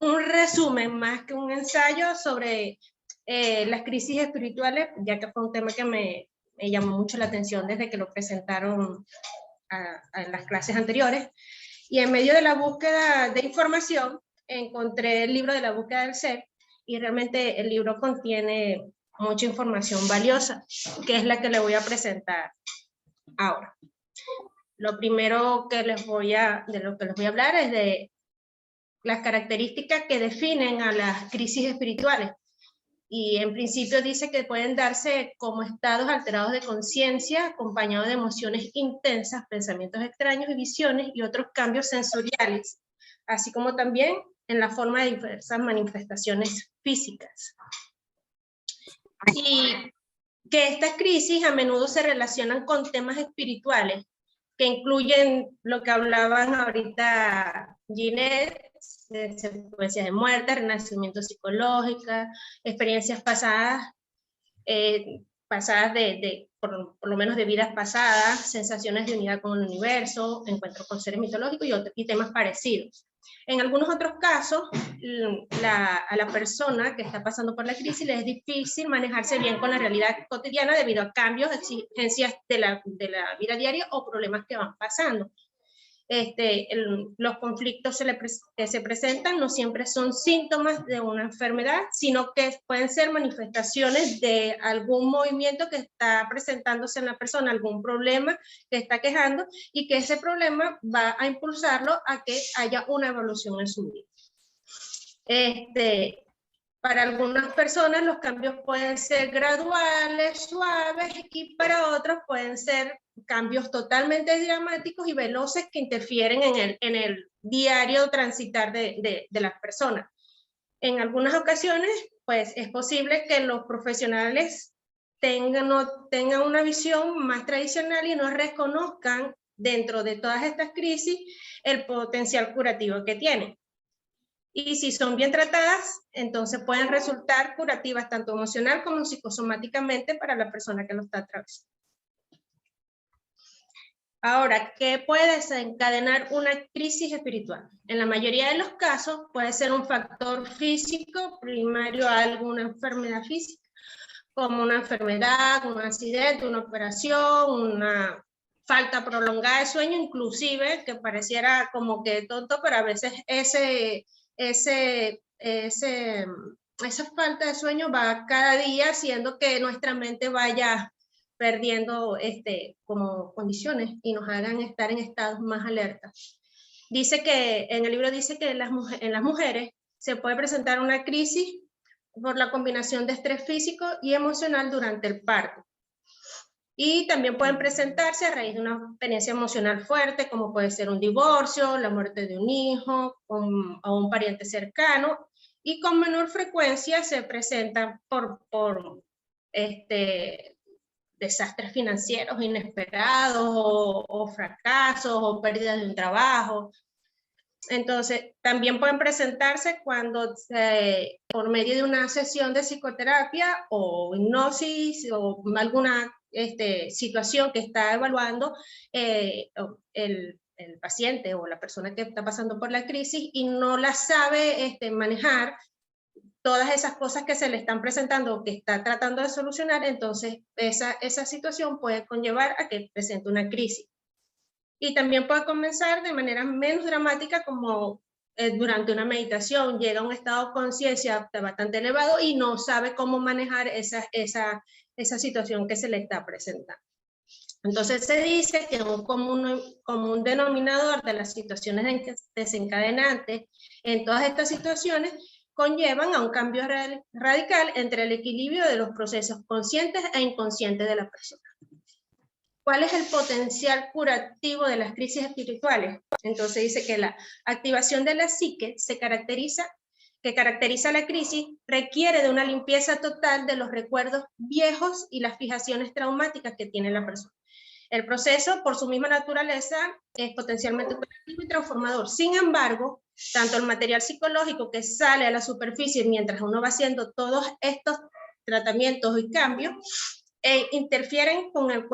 un resumen más que un ensayo sobre las crisis espirituales, ya que fue un tema que me llamó mucho la atención desde que lo presentaron en las clases anteriores. Y en medio de la búsqueda de información, encontré el libro de la búsqueda del ser, y realmente el libro contiene mucha información valiosa, que es la que le voy a presentar ahora. Lo primero que de lo que les voy a hablar es de las características que definen a las crisis espirituales. Y en principio dice que pueden darse como estados alterados de conciencia, acompañados de emociones intensas, pensamientos extraños y visiones y otros cambios sensoriales, así como también en la forma de diversas manifestaciones físicas. Y que estas crisis a menudo se relacionan con temas espirituales, que incluyen lo que hablaban ahorita Ginette, secuencias de muerte, renacimiento psicológico, experiencias pasadas, por lo menos de vidas pasadas, sensaciones de unidad con el universo, encuentros con seres mitológicos y temas parecidos. En algunos otros casos, a la persona que está pasando por la crisis le es difícil manejarse bien con la realidad cotidiana debido a cambios, exigencias de la vida diaria o problemas que van pasando. Los conflictos que se presentan no siempre son síntomas de una enfermedad, sino que pueden ser manifestaciones de algún movimiento que está presentándose en la persona, algún problema que está quejando, y que ese problema va a impulsarlo a que haya una evolución en su vida. Para algunas personas los cambios pueden ser graduales, suaves, y para otros pueden ser cambios totalmente dramáticos y veloces que interfieren en el diario transitar de las personas. En algunas ocasiones, pues es posible que los profesionales tengan una visión más tradicional y no reconozcan dentro de todas estas crisis el potencial curativo que tienen. Y si son bien tratadas, entonces pueden resultar curativas tanto emocional como psicosomáticamente para la persona que lo está atravesando. Ahora, ¿qué puede desencadenar una crisis espiritual? En la mayoría de los casos puede ser un factor físico primario a alguna enfermedad física, como una enfermedad, un accidente, una operación, una falta prolongada de sueño, inclusive, que pareciera como que tonto, pero a veces esa falta de sueño va cada día haciendo que nuestra mente vaya perdiendo como condiciones y nos hagan estar en estados más alertas. Dice que, en el libro dice que en las mujeres se puede presentar una crisis por la combinación de estrés físico y emocional durante el parto. Y también pueden presentarse a raíz de una experiencia emocional fuerte, como puede ser un divorcio, la muerte de un hijo o un pariente cercano, y con menor frecuencia se presentan por desastres financieros inesperados o fracasos o pérdida de un trabajo. Entonces, también pueden presentarse cuando por medio de una sesión de psicoterapia o hipnosis o alguna situación que está evaluando el paciente o la persona que está pasando por la crisis y no la sabe manejar, todas esas cosas que se le están presentando o que está tratando de solucionar, entonces esa situación puede conllevar a que presente una crisis. Y también puede comenzar de manera menos dramática, como durante una meditación, llega a un estado de conciencia bastante elevado y no sabe cómo manejar esa situación que se le está presentando. Entonces se dice que un común denominador de las situaciones desencadenantes en todas estas situaciones conllevan a un cambio radical entre el equilibrio de los procesos conscientes e inconscientes de la persona. ¿Cuál es el potencial curativo de las crisis espirituales? Entonces dice que la activación de la psique que caracteriza la crisis requiere de una limpieza total de los recuerdos viejos y las fijaciones traumáticas que tiene la persona. El proceso, por su misma naturaleza, es potencialmente curativo y transformador. Sin embargo, tanto el material psicológico que sale a la superficie mientras uno va haciendo todos estos tratamientos y cambios, interfieren con el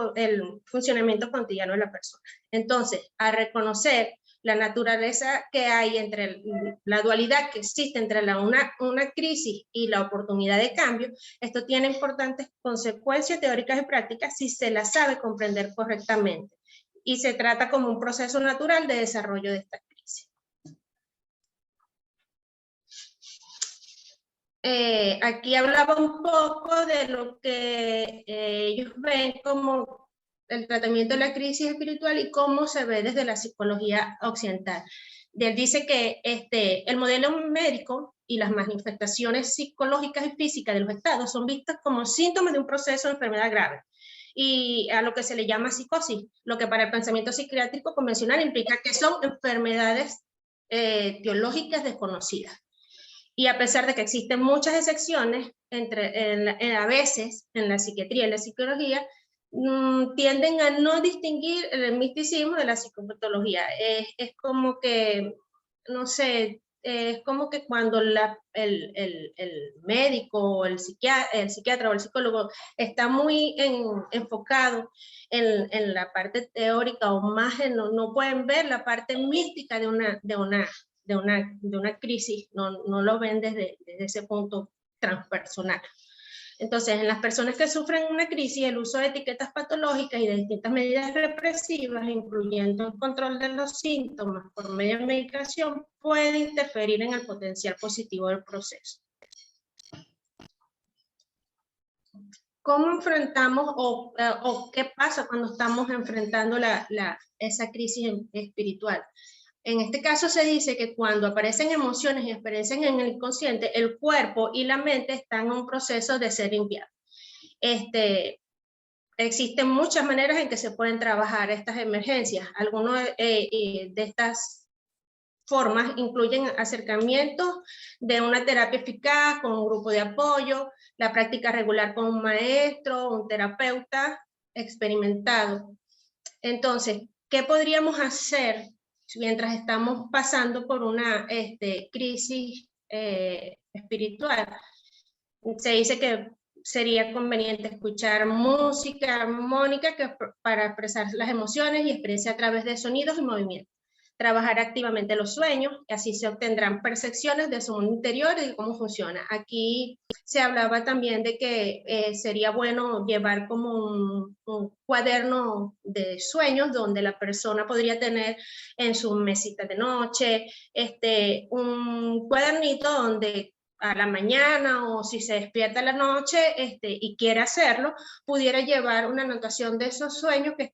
funcionamiento cotidiano de la persona. Entonces, al reconocer la naturaleza que hay entre la dualidad que existe entre una crisis y la oportunidad de cambio, esto tiene importantes consecuencias teóricas y prácticas si se las sabe comprender correctamente. Y se trata como un proceso natural de desarrollo de esta crisis. Aquí hablaba un poco de lo que ellos ven como el tratamiento de la crisis espiritual y cómo se ve desde la psicología occidental. Él dice que el modelo médico y las manifestaciones psicológicas y físicas de los estados son vistas como síntomas de un proceso de enfermedad grave, y a lo que se le llama psicosis, lo que para el pensamiento psiquiátrico convencional implica que son enfermedades teológicas desconocidas. Y a pesar de que existen muchas excepciones, a veces en la psiquiatría y la psicología, tienden a no distinguir el misticismo de la psicopatología. Es como que, no sé, es como que cuando el médico, el psiquiatra o el psicólogo está muy enfocado en la parte teórica o más, no pueden ver la parte mística de una crisis, no lo ven desde ese punto transpersonal. Entonces, en las personas que sufren una crisis, el uso de etiquetas patológicas y de distintas medidas represivas, incluyendo el control de los síntomas por medio de medicación, puede interferir en el potencial positivo del proceso. ¿Cómo enfrentamos o qué pasa cuando estamos enfrentando esa crisis espiritual? En este caso se dice que cuando aparecen emociones y experiencias en el inconsciente, el cuerpo y la mente están en un proceso de ser limpiados. Existen muchas maneras en que se pueden trabajar estas emergencias. Algunas de estas formas incluyen acercamientos de una terapia eficaz con un grupo de apoyo, la práctica regular con un maestro, un terapeuta experimentado. Entonces, ¿qué podríamos hacer mientras estamos pasando por una crisis espiritual? Se dice que sería conveniente escuchar música armónica para expresar las emociones y experiencias a través de sonidos y movimientos. Trabajar activamente los sueños, y así se obtendrán percepciones de su mundo interior y de cómo funciona. Aquí se hablaba también de que sería bueno llevar como un cuaderno de sueños donde la persona podría tener en su mesita de noche un cuadernito donde a la mañana o si se despierta a la noche y quiere hacerlo, pudiera llevar una anotación de esos sueños que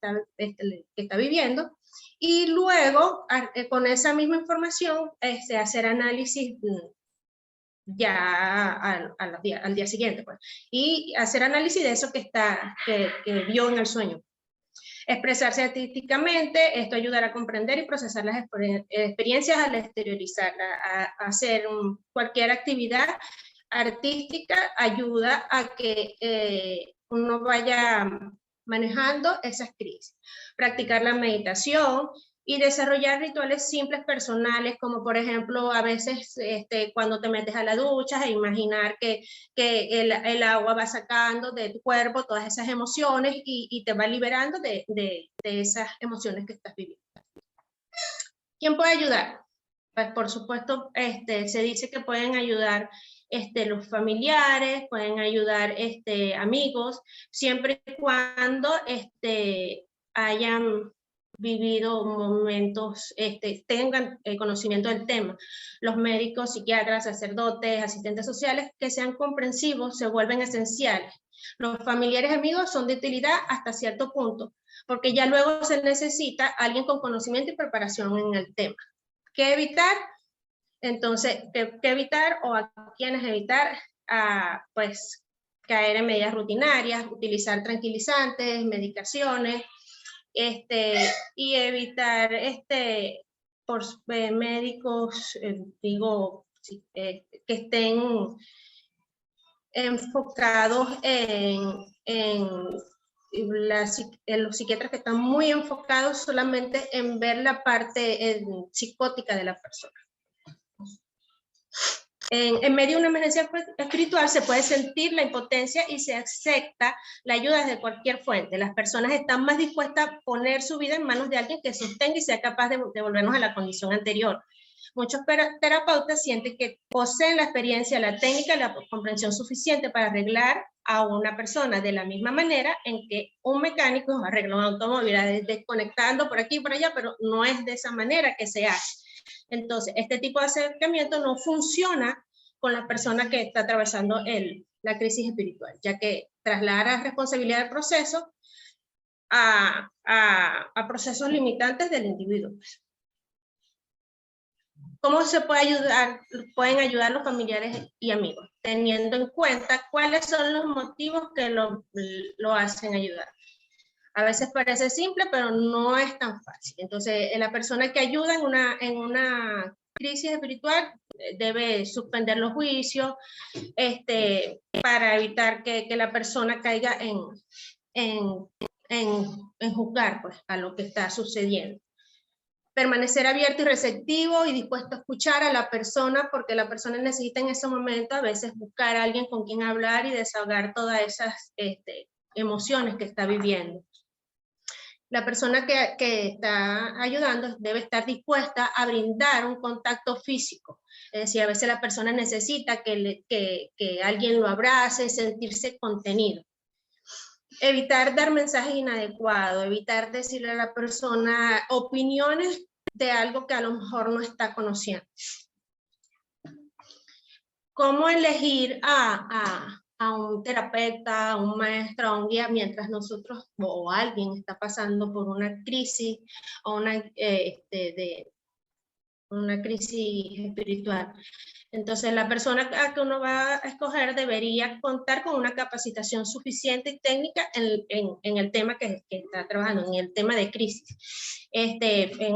está viviendo, y luego con esa misma información hacer análisis ya al día siguiente, pues, y hacer análisis de eso que vio en el sueño. Expresarse artísticamente, esto ayudará a comprender y procesar las experiencias al exteriorizarlas. A hacer cualquier actividad artística ayuda a que uno vaya manejando esas crisis. Practicar la meditación y desarrollar rituales simples personales, como por ejemplo a veces cuando te metes a la ducha e imaginar que el agua va sacando de tu cuerpo todas esas emociones y te va liberando de esas emociones que estás viviendo. ¿Quién puede ayudar? Pues por supuesto se dice que pueden ayudar los familiares, pueden ayudar amigos, siempre y cuando hayan vivido momentos, tengan conocimiento del tema. Los médicos, psiquiatras, sacerdotes, asistentes sociales que sean comprensivos se vuelven esenciales. Los familiares y amigos son de utilidad hasta cierto punto, porque ya luego se necesita alguien con conocimiento y preparación en el tema. ¿Qué evitar? Entonces, ¿qué evitar o a quiénes evitar? Pues caer en medidas rutinarias, utilizar tranquilizantes, medicaciones, y evitar por médicos, que estén enfocados los psiquiatras que están muy enfocados solamente en ver la parte psicótica de la persona. En medio de una emergencia espiritual se puede sentir la impotencia y se acepta la ayuda desde cualquier fuente. Las personas están más dispuestas a poner su vida en manos de alguien que sostenga y sea capaz de devolvernos a la condición anterior. Muchos terapeutas sienten que poseen la experiencia, la técnica y la comprensión suficiente para arreglar a una persona de la misma manera en que un mecánico arregla un automóvil, desconectando por aquí y por allá, pero no es de esa manera que se hace. Entonces, este tipo de acercamiento no funciona con la persona que está atravesando la crisis espiritual, ya que traslada la responsabilidad del proceso a procesos limitantes del individuo. ¿Cómo se puede ayudar? Pueden ayudar los familiares y amigos, teniendo en cuenta cuáles son los motivos que lo hacen ayudar. A veces parece simple, pero no es tan fácil. Entonces, la persona que ayuda en una crisis espiritual debe suspender los juicios para evitar que la persona caiga en juzgar pues, a lo que está sucediendo. Permanecer abierto y receptivo y dispuesto a escuchar a la persona, porque la persona necesita en ese momento a veces buscar a alguien con quien hablar y desahogar todas esas emociones que está viviendo. La persona que está ayudando debe estar dispuesta a brindar un contacto físico. Es decir, a veces la persona necesita que alguien lo abrace, sentirse contenido. Evitar dar mensajes inadecuados, evitar decirle a la persona opiniones de algo que a lo mejor no está conociendo. ¿Cómo elegir a un terapeuta, a un maestro, a un guía mientras nosotros o alguien está pasando por una crisis o una crisis espiritual? Entonces, la persona que uno va a escoger debería contar con una capacitación suficiente y técnica en el tema que está trabajando, en el tema de crisis. En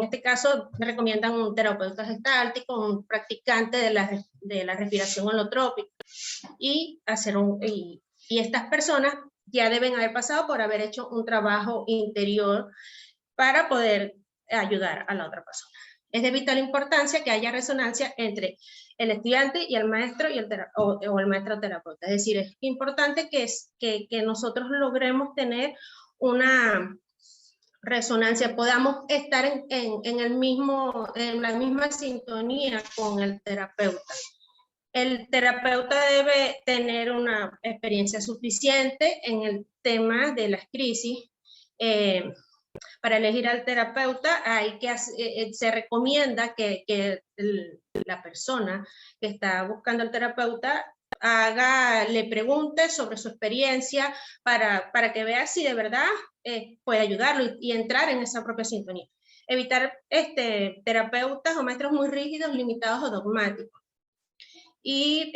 este caso, recomiendan un terapeuta gestáltico, un practicante de la respiración holotrópica, y estas personas ya deben haber pasado por haber hecho un trabajo interior para poder ayudar a la otra persona. Es de vital importancia que haya resonancia entre el estudiante y el maestro o el maestro terapeuta. Es decir, es importante que nosotros logremos tener una resonancia, podamos estar en la misma sintonía con el terapeuta. El terapeuta debe tener una experiencia suficiente en el tema de las crisis. Para elegir al terapeuta se recomienda que la persona que está buscando al terapeuta le pregunte sobre su experiencia para que vea si de verdad puede ayudarlo y entrar en esa propia sintonía. Evitar terapeutas o maestros muy rígidos, limitados o dogmáticos. Y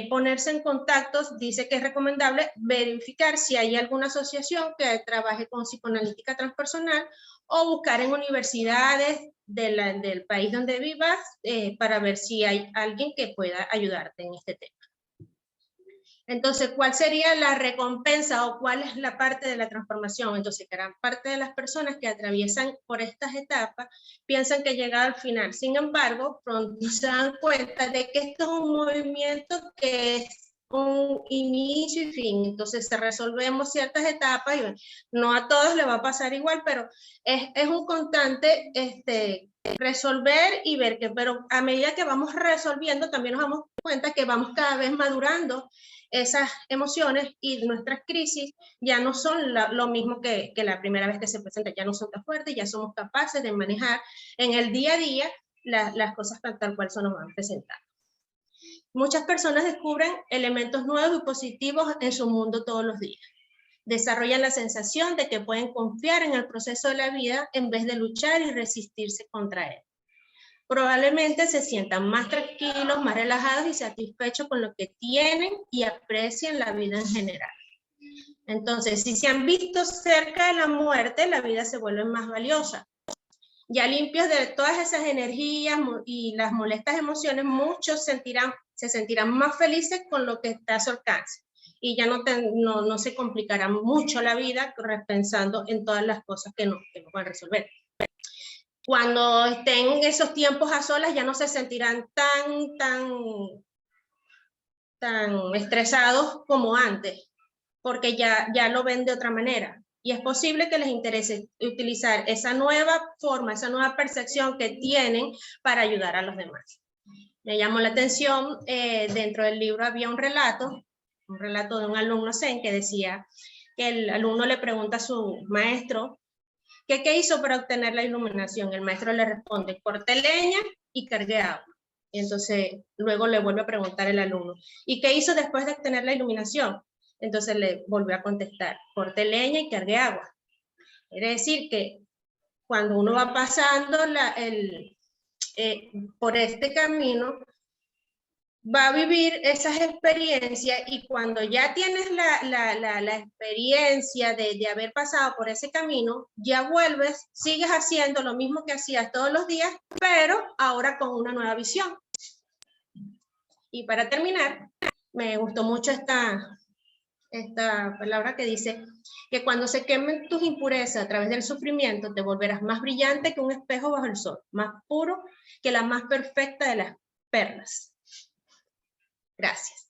ponerse en contacto, dice que es recomendable verificar si hay alguna asociación que trabaje con psicoanalítica transpersonal o buscar en universidades del país donde vivas para ver si hay alguien que pueda ayudarte en este tema. Entonces, ¿cuál sería la recompensa o cuál es la parte de la transformación? Entonces, gran parte de las personas que atraviesan por estas etapas piensan que llega al final. Sin embargo, pronto se dan cuenta de que esto es un movimiento que es un inicio y fin. Entonces, resolvemos ciertas etapas y no a todos le va a pasar igual, pero es un constante resolver y ver pero a medida que vamos resolviendo, también nos damos cuenta que vamos cada vez madurando esas emociones y nuestras crisis ya no son lo mismo que la primera vez que se presentan, ya no son tan fuertes, ya somos capaces de manejar en el día a día las cosas tal cual se nos van presentando. Muchas personas descubren elementos nuevos y positivos en su mundo todos los días. Desarrollan la sensación de que pueden confiar en el proceso de la vida en vez de luchar y resistirse contra él. Probablemente se sientan más tranquilos, más relajados y satisfechos con lo que tienen y aprecian la vida en general. Entonces, si se han visto cerca de la muerte, la vida se vuelve más valiosa. Ya limpios de todas esas energías y las molestas emociones, muchos se sentirán más felices con lo que está a su alcance. Y ya no se complicará mucho la vida pensando en todas las cosas que no van a resolver. Cuando estén esos tiempos a solas ya no se sentirán tan tan estresados como antes, porque ya lo ven de otra manera. Y es posible que les interese utilizar esa nueva forma, esa nueva percepción que tienen para ayudar a los demás. Me llamó la atención, dentro del libro había un relato de un alumno Zen que decía que el alumno le pregunta a su maestro que qué hizo para obtener la iluminación. El maestro le responde, corté leña y cargué agua. Y entonces luego le vuelve a preguntar el alumno, ¿y qué hizo después de obtener la iluminación? Entonces le volvió a contestar, corté leña y cargué agua. Quiere decir que cuando uno va pasando por este camino, va a vivir esas experiencias, y cuando ya tienes la experiencia de haber pasado por ese camino, ya vuelves, sigues haciendo lo mismo que hacías todos los días, pero ahora con una nueva visión. Y para terminar, me gustó mucho esta palabra que dice que cuando se quemen tus impurezas a través del sufrimiento, te volverás más brillante que un espejo bajo el sol, más puro que la más perfecta de las perlas. Gracias.